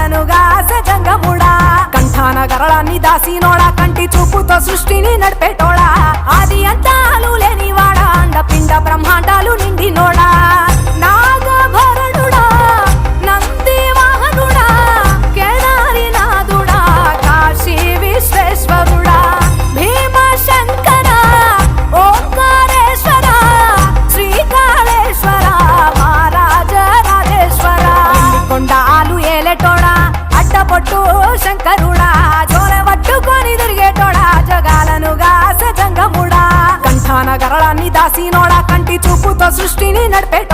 జగాలను గాసె జంగముడా కంఠాన గరళాన్ని దాసినోడా కంటి చూపుతో సృష్టిని నడిపేటోడా ఆది అంతాలు లేనివాడా అండపిండ బ్రహ్మాండాలు నిండినోడా నాగభరణుడా నంది వాహనుడా కేదారినాథుడా కాశీ విశ్వేశ్వరుడా భీమ శంకర ఓంకారేశ్వర శ్రీకాళేశ్వర మహారాజ రాజేశ్వర కొండాలు ఏలేటోడా అడ్డపొట్టు శంకరుడా జోల పట్టుకొని తిరిగేటోడా జగాలను గాసె జంగముడా కంఠాన గరళాన్ని దాసినోడా కంటి చూపుతో సృష్టిని నడిపేటోడా